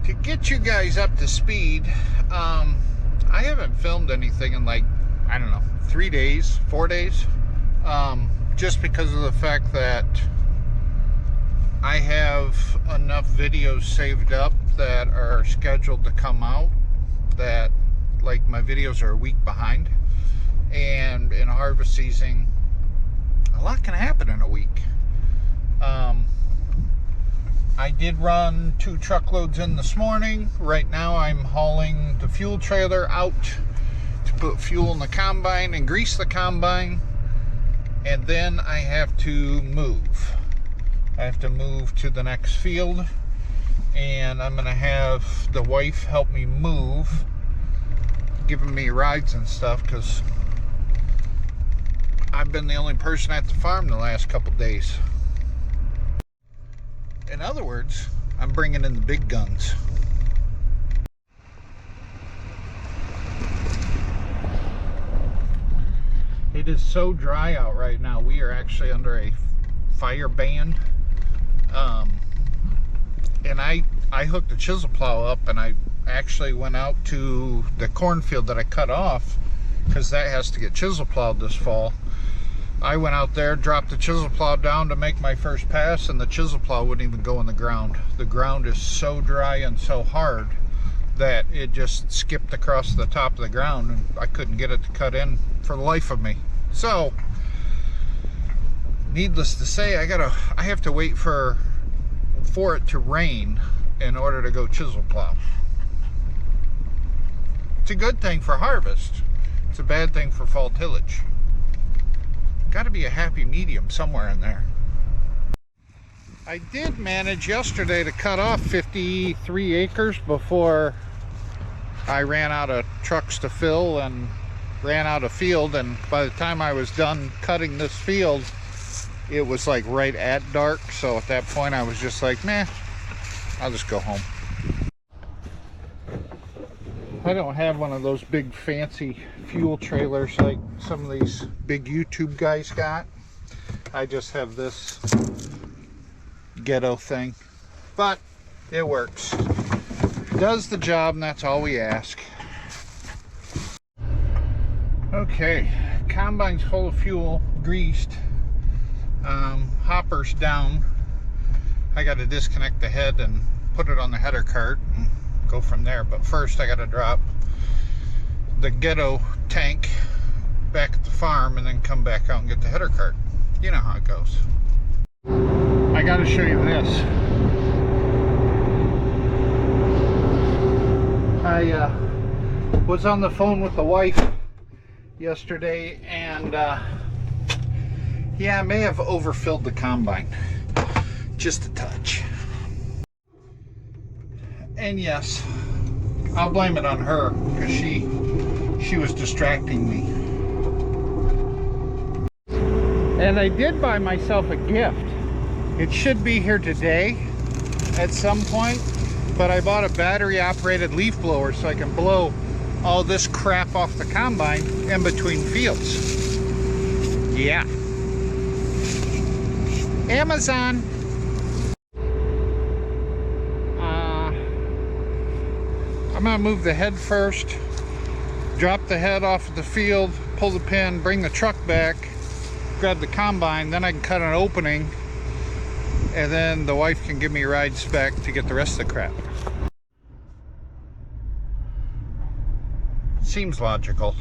To get you guys up to speed, I haven't filmed anything in like, I don't know, 3 days, 4 days, just because of the fact that I have enough videos saved up that are scheduled to come out that, like, my videos are a week behind, and in harvest season a lot can happen in a week. I did run 2 truckloads in this morning. Right now I'm hauling the fuel trailer out to put fuel in the combine and grease the combine, and then I have to move. I have to move to the next field, and I'm gonna have the wife help me move, giving me rides and stuff, because I've been the only person at the farm the last couple days. In other words, I'm bringing in the big guns. It is so dry out right now. We are actually under a fire ban. And I hooked a chisel plow up, and I actually went out to the cornfield that I cut off, because that has to get chisel plowed this fall. I went out there, dropped the chisel plow down to make my first pass, and the chisel plow wouldn't even go in the ground. The ground is so dry and so hard that it just skipped across the top of the ground, and I couldn't get it to cut in for the life of me. So, needless to say, I have to wait for it to rain in order to go chisel plow. It's a good thing for harvest. It's a bad thing for fall tillage. Got to be a happy medium somewhere in there. I did manage yesterday to cut off 53 acres before I ran out of trucks to fill and ran out of field, and by the time I was done cutting this field, it was like right at dark. So at that point I was just like, meh, I'll just go home. I don't have one of those big fancy fuel trailers like some of these big YouTube guys got. I just have this ghetto thing, but it works. Does the job, and that's all we ask. Okay, combine's full of fuel, greased, hopper's down. I got to disconnect the head and put it on the header cart and go from there. But first I got to drop the ghetto tank back at the farm and then come back out and get the header cart. You know how it goes. I got to show you this. I was on the phone with the wife yesterday, and yeah, I may have overfilled the combine just a touch. And yes, I'll blame it on her, because she was distracting me. And I did buy myself a gift. It should be here today at some point, but I bought a battery operated leaf blower so I can blow all this crap off the combine in between fields. Yeah. Amazon. I'm gonna move the head first, drop the head off of the field, pull the pin, bring the truck back, grab the combine, then I can cut an opening, and then the wife can give me rides back to get the rest of the crap. Seems logical.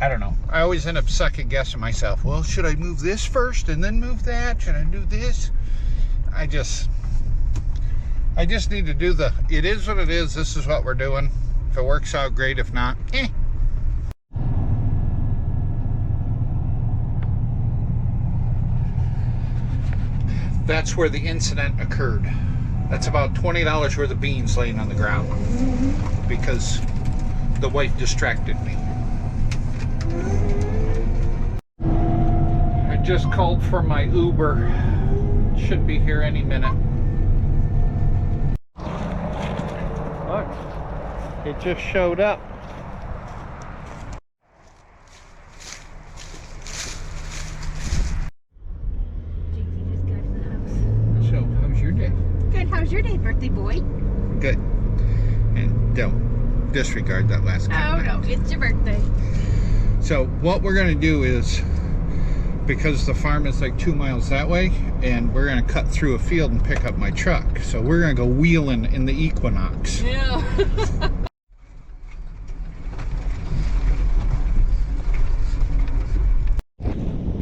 I don't know. I always end up second guessing myself. Well, should I move this first and then move that? Should I do this? I just need to do the, it is what it is, this is what we're doing. If it works out, great. If not, eh. That's where the incident occurred. That's about $20 worth of beans laying on the ground because the wife distracted me. I just called for my Uber. Should be here any minute. Look, it just showed up. Jinxie just got to the house. So, how's your day? Good. How's your day, birthday boy? Good. And don't disregard that last comment. Oh no, it's your birthday. So what we're going to do is, because the farm is like 2 miles that way, and we're going to cut through a field and pick up my truck. So we're going to go wheeling in the Equinox. Yeah.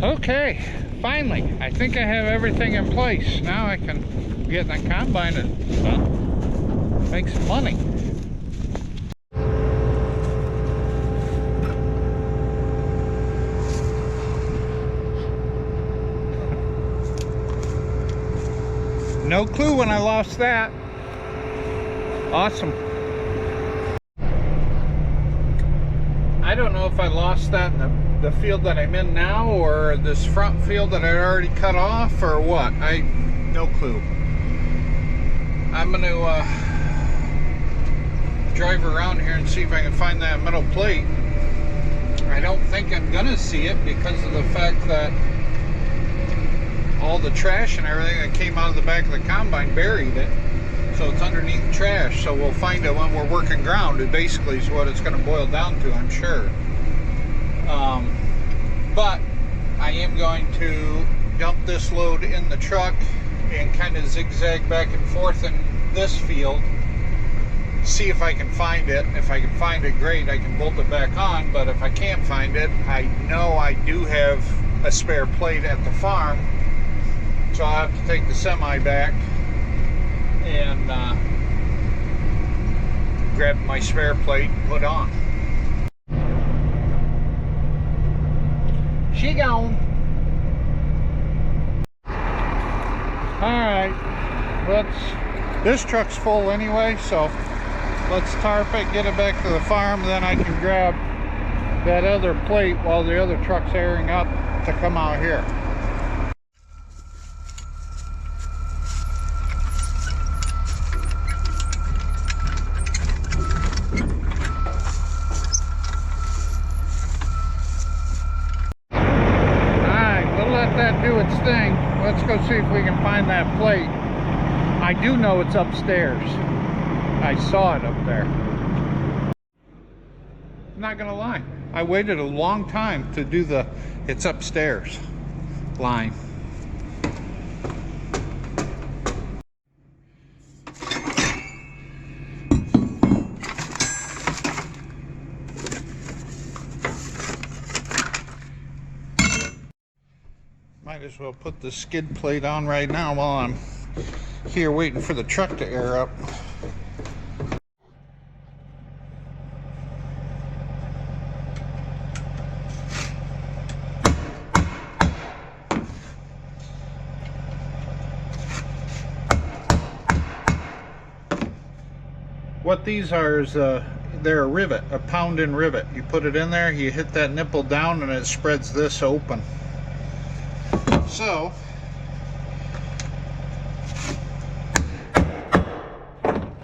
Okay, finally, I think I have everything in place. Now I can get in the combine and make some money. No clue when I lost that. Awesome. I don't know if I lost that in the field that I'm in now, or this front field that I already cut off, or what. No clue. I'm going to drive around here and see if I can find that metal plate. I don't think I'm going to see it because of the fact that all the trash and everything that came out of the back of the combine buried it. So it's underneath the trash. So we'll find it when we're working ground. It basically is what it's going to boil down to, I'm sure. But I am going to dump this load in the truck and kind of zigzag back and forth in this field. See if I can find it. If I can find it, great, I can bolt it back on. But if I can't find it, I know I do have a spare plate at the farm. So I'll have to take the semi back and grab my spare plate and put on. She gone. Alright, this truck's full anyway, so let's tarp it, get it back to the farm, then I can grab that other plate while the other truck's airing up to come out here. Do its thing. Let's go see if we can find that plate. I do know it's upstairs. I saw it up there. I'm not gonna lie, I waited a long time to do the it's upstairs line. Might as well put the skid plate on right now while I'm here waiting for the truck to air up. What these are is they're a rivet, a pound-in rivet. You put it in there, you hit that nipple down, and it spreads this open. So,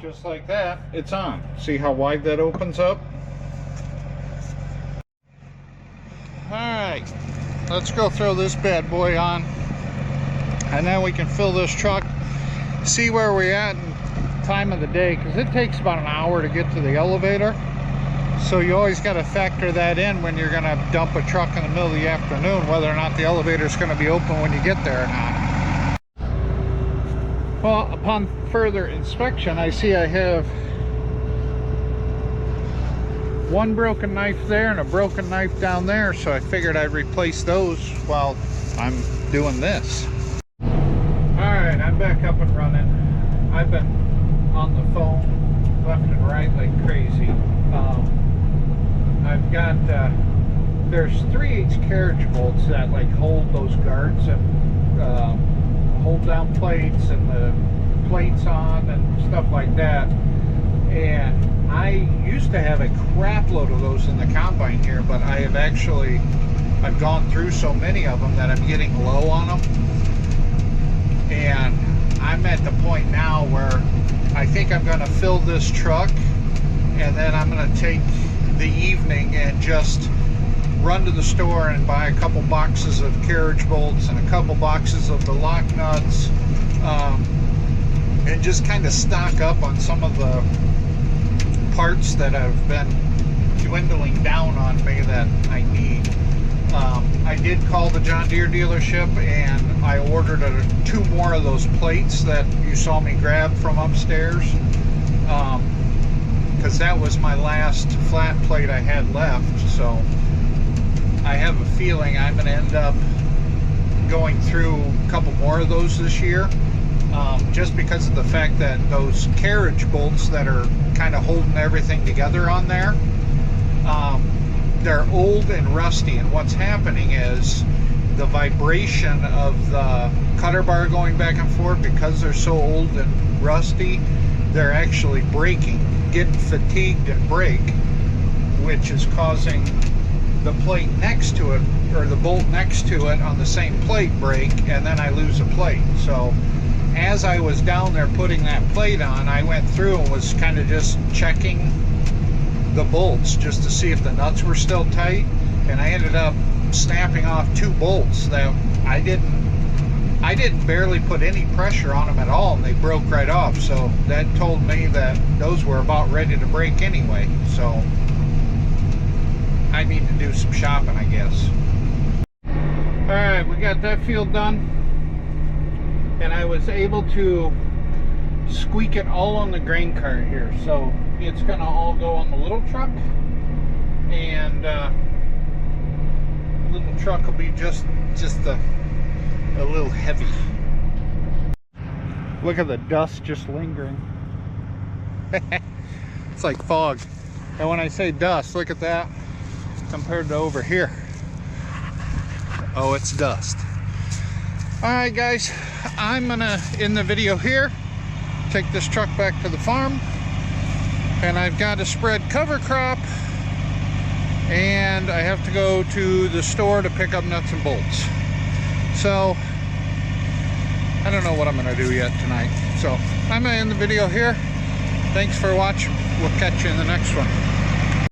just like that, it's on. See how wide that opens up? Alright, let's go throw this bad boy on, and then we can fill this truck, see where we're at in time of the day, because it takes about an hour to get to the elevator. So you always got to factor that in when you're going to dump a truck in the middle of the afternoon, whether or not the elevator is going to be open when you get there or not. Well, upon further inspection, I see I have one broken knife there and a broken knife down there, so I figured I'd replace those while I'm doing this. Alright, I'm back up and running. I've been on the phone left and right like crazy. I've got, there's 3/8 carriage bolts that like hold those guards and hold down plates and the plates on and stuff like that. And I used to have a crap load of those in the combine here, but I have actually, I've gone through so many of them that I'm getting low on them. And I'm at the point now where I think I'm going to fill this truck, and then I'm going to take the evening and just run to the store and buy a couple boxes of carriage bolts and a couple boxes of the lock nuts, and just kind of stock up on some of the parts that have been dwindling down on me that I need. I did call the John Deere dealership and I ordered 2 more of those plates that you saw me grab from upstairs, because that was my last flat plate I had left. So I have a feeling I'm going to end up going through a couple more of those this year, just because of the fact that those carriage bolts that are kind of holding everything together on there, they're old and rusty, and what's happening is the vibration of the cutter bar going back and forth, because they're so old and rusty, they're actually breaking, getting fatigued and break, which is causing the plate next to it, or the bolt next to it on the same plate, break, and then I lose a plate. So as I was down there putting that plate on, I went through and was kind of just checking the bolts just to see if the nuts were still tight, and I ended up snapping off 2 bolts that I didn't barely put any pressure on them at all, and they broke right off. So that told me that those were about ready to break anyway. So I need to do some shopping, I guess. Alright, we got that field done, and I was able to squeak it all on the grain cart here. So it's gonna all go on the little truck, and little truck will be just a little heavy. Look at the dust just lingering. It's like fog. And when I say dust, look at that compared to over here. Oh, it's dust. Alright guys, I'm gonna end the video here, take this truck back to the farm, and I've got to spread cover crop, and I have to go to the store to pick up nuts and bolts. So I don't know what I'm going to do yet tonight. So I'm going to end the video here. Thanks for watching. We'll catch you in the next one.